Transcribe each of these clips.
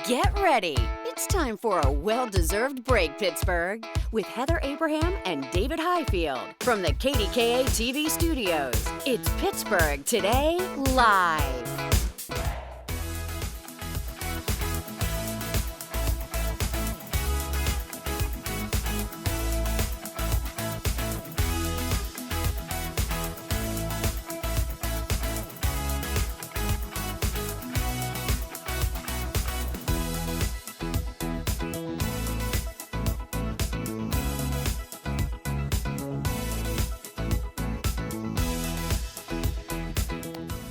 Get ready. It's time for a well-deserved break, Pittsburgh, with Heather Abraham and David Highfield from the KDKA TV studios. It's Pittsburgh Today Live.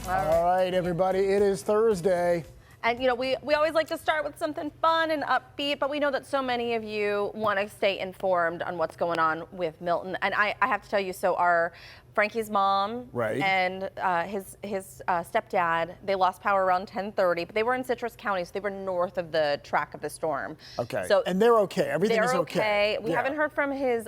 All right, everybody, it is Thursday. And, you know, we always like to start with something fun and upbeat, but we know that so many of you want to stay informed on what's going on with Milton. And I have to tell you, so our Frankie's mom and his stepdad, they lost power around 10:30, but they were in Citrus County, so they were north of the track of the storm. Okay, so and they're okay. Everything is okay. We haven't heard from his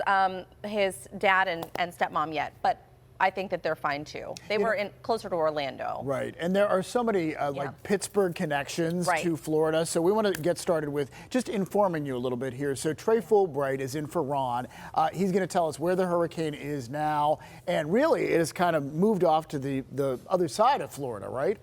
dad and stepmom yet, but I think that they're fine too. They were closer to Orlando. Right, and there are so many like Pittsburgh connections to Florida, so we want to get started with just informing you a little bit here. So Trey Fulbright is in for Ron. He's going to tell us where the hurricane is now, and really it has kind of moved off to the other side of Florida, right?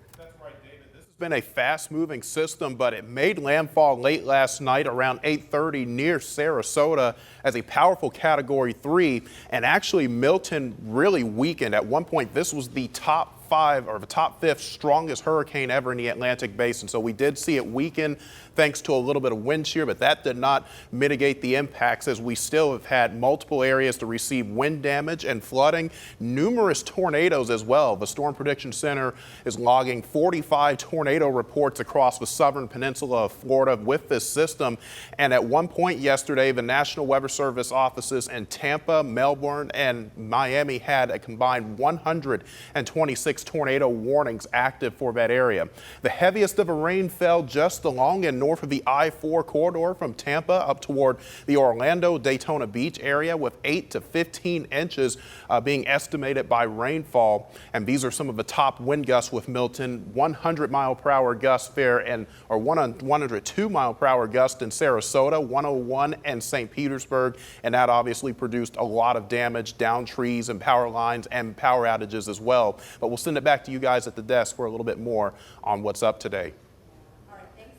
Been a fast-moving system, but it made landfall late last night around 8:30 near Sarasota as a powerful Category 3, and actually Milton really weakened. At one point, this was the top 5 or the top 5th strongest hurricane ever in the Atlantic Basin. So we did see it weaken thanks to a little bit of wind shear, but that did not mitigate the impacts, as we still have had multiple areas to receive wind damage and flooding, numerous tornadoes as well. The Storm Prediction Center is logging 45 tornado reports across the southern peninsula of Florida with this system. And at one point yesterday, the National Weather Service offices in Tampa, Melbourne, and Miami had a combined 126 tornado warnings active for that area. The heaviest of the rain fell just along and north of the I-4 corridor from Tampa up toward the Orlando, Daytona Beach area, with 8 to 15 inches being estimated by rainfall. And these are some of the top wind gusts with Milton: 100-mile-per-hour gusts there, and 102-mile-per-hour gust in Sarasota, 101 in St. Petersburg, and that obviously produced a lot of damage, down trees and power lines and power outages as well. But we'll send it back to you guys at the desk for a little bit more on what's up today.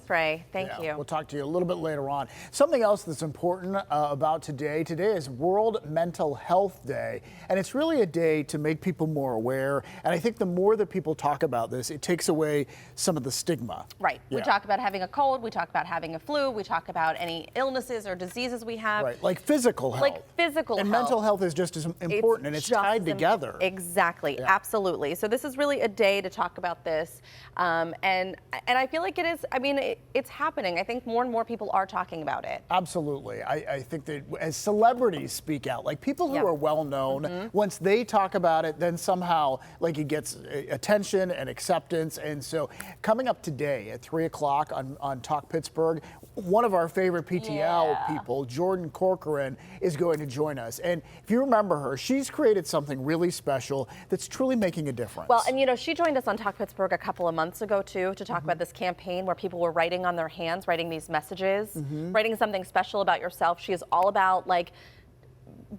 Trey, thank you. We'll talk to you a little bit later on. Something else that's important about today. Today is World Mental Health Day, and it's really a day to make people more aware. And I think the more that people talk about this, it takes away some of the stigma. Right. We talk about having a cold. We talk about having a flu. We talk about any illnesses or diseases we have. Right. Like physical health. Like physical and health. mental health is just as important, and it's tied together. Exactly. Absolutely. So this is really a day to talk about this, and I feel like it is. I mean, it's happening. I think more and more people are talking about it. Absolutely. I think that as celebrities speak out, like people who are well known, once they talk about it, then somehow like it gets attention and acceptance. And so coming up today at 3 o'clock on Talk Pittsburgh, one of our favorite PTL people, Jordan Corcoran, is going to join us. And if you remember her, she's created something really special that's truly making a difference. Well, and you know, she joined us on Talk Pittsburgh a couple of months ago too, to talk about this campaign where people were writing on their hands, writing these messages, writing something special about yourself. She is all about like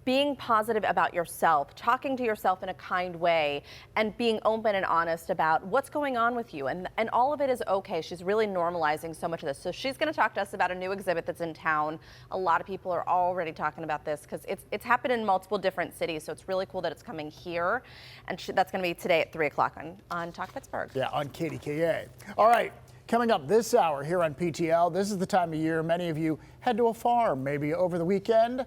being positive about yourself, talking to yourself in a kind way, and being open and honest about what's going on with you. And all of it is okay. She's really normalizing so much of this. So she's going to talk to us about a new exhibit that's in town. A lot of people are already talking about this because it's happened in multiple different cities. So it's really cool that it's coming here. And that's going to be today at 3 o'clock on Talk Pittsburgh. Yeah, on KDKA. All right. Coming up this hour here on PTL, this is the time of year many of you head to a farm, maybe over the weekend.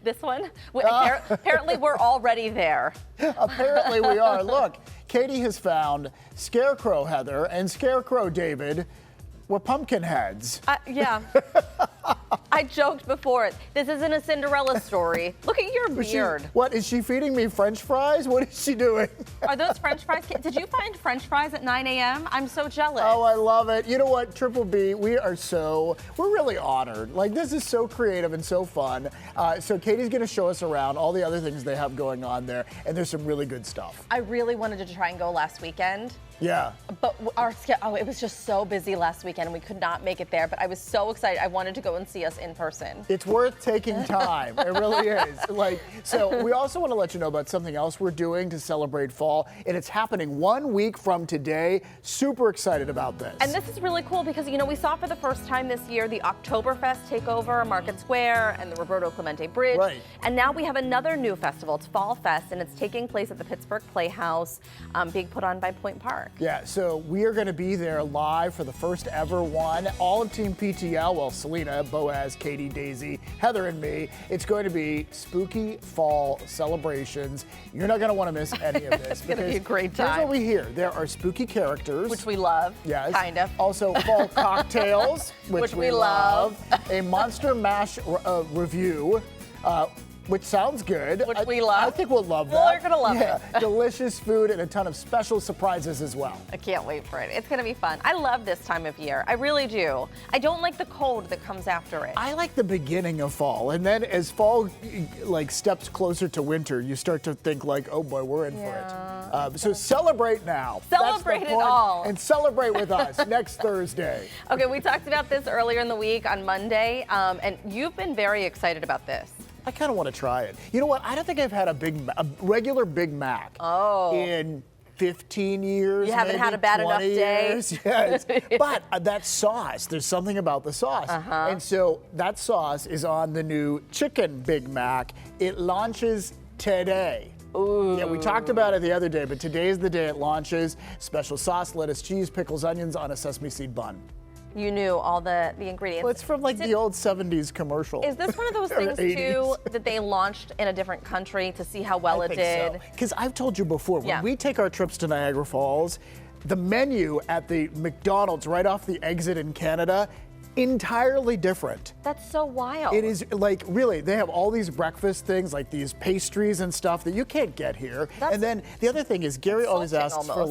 This one? Apparently we're already there. Apparently we are. Look, Katie has found Scarecrow Heather and Scarecrow David were pumpkin heads. Yeah. I joked before. This isn't a Cinderella story. Look at your beard. What, is she feeding me French fries? What is she doing? Are those French fries? Did you find French fries at 9 a.m.? I'm so jealous. Oh, I love it. You know what, Triple B, we're really honored. Like, this is so creative and so fun. So Katie's going to show us around all the other things they have going on there, and there's some really good stuff. I really wanted to try and go last weekend. Yeah. But it was just so busy last weekend and we could not make it there. But I was so excited. I wanted to go and see us in person. It's worth taking time. It really is. So we also want to let you know about something else we're doing to celebrate fall, and it's happening 1 week from today. Super excited about this. And this is really cool because, we saw for the first time this year the Oktoberfest take over Market Square and the Roberto Clemente Bridge. Right. And now we have another new festival. It's Fall Fest, and it's taking place at the Pittsburgh Playhouse, being put on by Point Park. Yeah, so we are going to be there live for the first ever one. All of Team PTL, well, Selena, Boaz, Katie, Daisy, Heather, and me. It's going to be spooky fall celebrations. You're not going to want to miss any of this. It's going to be a great time. Here's what we hear. There are spooky characters. Which we love. Yes. Kind of. Also, fall cocktails, which we love. A Monster Mash review. Which sounds good. Which we love. I think we'll love that. Well, you're going to love it. Delicious food and a ton of special surprises as well. I can't wait for it. It's going to be fun. I love this time of year. I really do. I don't like the cold that comes after it. I like the beginning of fall. And then as fall steps closer to winter, you start to think oh boy, we're in for it. So celebrate now. Celebrate That's the it point. all. And celebrate with us next Thursday. Okay, we talked about this earlier in the week on Monday, and you've been very excited about this. I kind of want to try it. You know what? I don't think I've had a regular Big Mac in 15 years. You haven't had a bad enough day. Years. Yes. But that sauce, there's something about the sauce. And so that sauce is on the new Chicken Big Mac. It launches today. Ooh. Yeah, we talked about it the other day, but today is the day it launches. Special sauce, lettuce, cheese, pickles, onions on a sesame seed bun. You knew all the ingredients. Well, it's from the old 70s commercial. Is this one of those things, too, that they launched in a different country to see how well it did? Because I've told you before, when we take our trips to Niagara Falls, the menu at the McDonald's right off the exit in Canada, entirely different. That's so wild. It is really, they have all these breakfast things, these pastries and stuff that you can't get here. And then the other thing is Gary always asks for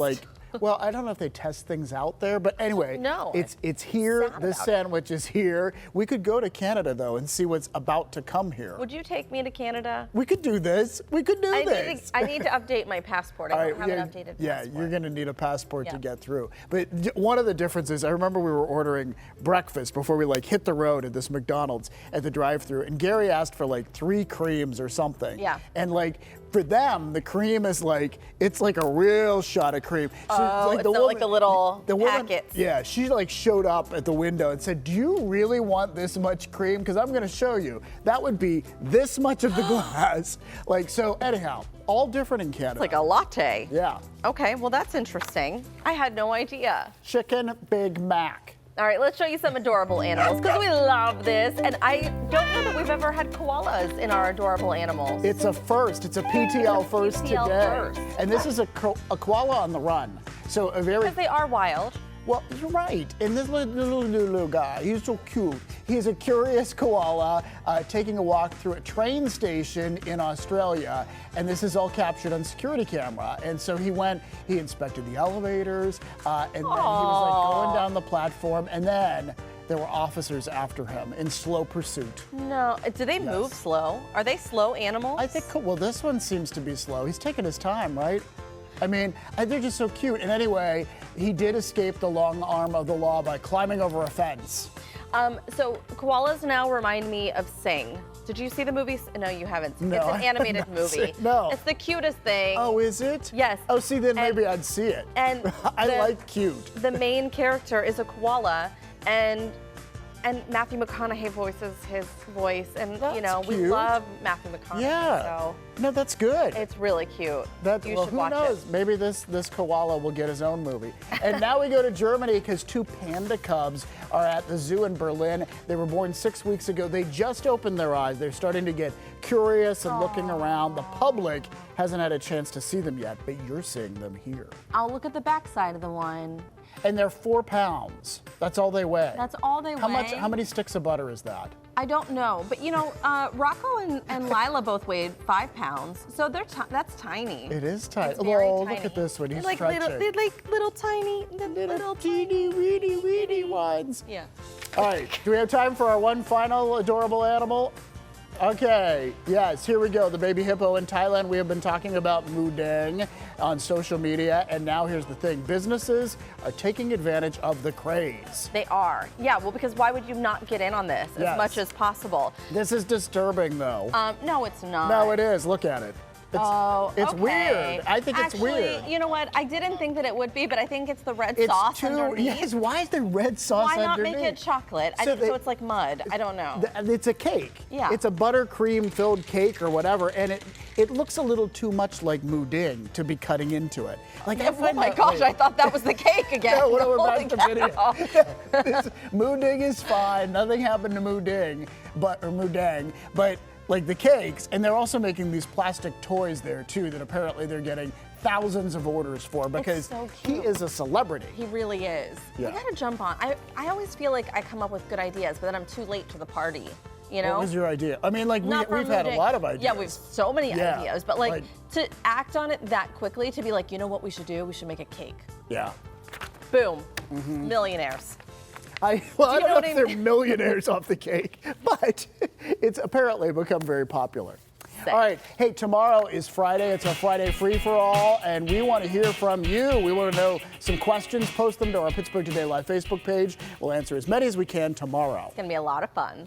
well, I don't know if they test things out there, but anyway, no, it's here. This sandwich is here. We could go to Canada, though, and see what's about to come here. Would you take me to Canada? We could do this. We could do this. I need to update my passport. I don't have an updated passport. Yeah, you're going to need a passport to get through. But one of the differences, I remember we were ordering breakfast before we hit the road at this McDonald's at the drive-thru, and Gary asked for 3 creams or something. Yeah. And for them, the cream is it's a real shot of cream. So it's not like the little packets. Yeah, she showed up at the window and said, "Do you really want this much cream? Because I'm going to show you. That would be this much of the glass." So anyhow, all different in Canada. It's like a latte. Yeah. Okay, well that's interesting. I had no idea. Chicken Big Mac. All right, let's show you some adorable animals because we love this. And I don't know that we've ever had koalas in our adorable animals. It's a first. It's a PTL first today. First. And this is a koala on the run. So a very... Because they are wild. Well, you're right. And this little guy, he's so cute. He's a curious koala taking a walk through a train station in Australia. And this is all captured on security camera. And so he inspected the elevators, and then he was going down the platform. And then there were officers after him in slow pursuit. No, do they move slow? Are they slow animals? I think, well, this one seems to be slow. He's taking his time, right? I mean, they're just so cute. And anyway, he did escape the long arm of the law by climbing over a fence. So koalas now remind me of Sing. Did you see the movie? No, you haven't. No, it's an animated movie. No. It's the cutest thing. Oh, is it? Yes. Oh, see, then maybe I'd see it. And I like cute. The main character is a koala, and Matthew McConaughey voices his voice, and That's we cute. love Matthew McConaughey. Yeah. So no, that's good. it's really cute. You should who watch knows? it. Maybe this koala will get his own movie. And now we go to Germany because 2 panda cubs are at the zoo in Berlin. They were born 6 weeks ago. They just opened their eyes. They're starting to get curious and looking around. The public hasn't had a chance to see them yet, but you're seeing them here. I'll look at the backside of the one. And they're 4 pounds. That's all they weigh. That's all they weigh. How many sticks of butter is that? I don't know, but Rocco and Lila both weighed 5 pounds, so that's tiny. It is tiny. It's very Oh, tiny. look at this one. He's they're little tiny, little teeny weeny ones. Yeah. All right, do we have time for our one final adorable animal? Okay, yes, here we go. The baby hippo in Thailand. We have been talking about mudeng on social media, and now here's the thing. Businesses are taking advantage of the craze. They are. Yeah, well, because why would you not get in on this as much as possible? This is disturbing, though. No, it's not. No, it is. Look at it. It's okay. weird. I think it's weird. You know what? I didn't think that it would be, but I think it's the red sauce underneath. Yes, why is there red sauce underneath? Why not make it chocolate? So it's like mud. I don't know. It's a cake. Yeah. It's a buttercream filled cake or whatever, and it looks a little too much like muding to be cutting into it. Like, oh my gosh, I thought that was the cake again. No, we're back to video. Muding is fine. Nothing happened to muding, or mudeng, but like the cakes, and they're also making these plastic toys there too that apparently they're getting thousands of orders for because so he is a celebrity. He really is. Yeah. You gotta jump on. I always feel like I come up with good ideas, but then I'm too late to the party. You know? What was your idea? I mean, like we've had a lot of ideas. Yeah, we've so many ideas, but like to act on it that quickly, to be like, you know what we should do? We should make a cake. Yeah. Boom. Millionaires. I don't know if they're millionaires off the cake, but it's apparently become very popular. Sick. All right, hey, tomorrow is Friday. It's our Friday free-for-all, and we want to hear from you. We want to know some questions. Post them to our Pittsburgh Today Live Facebook page. We'll answer as many as we can tomorrow. It's going to be a lot of fun.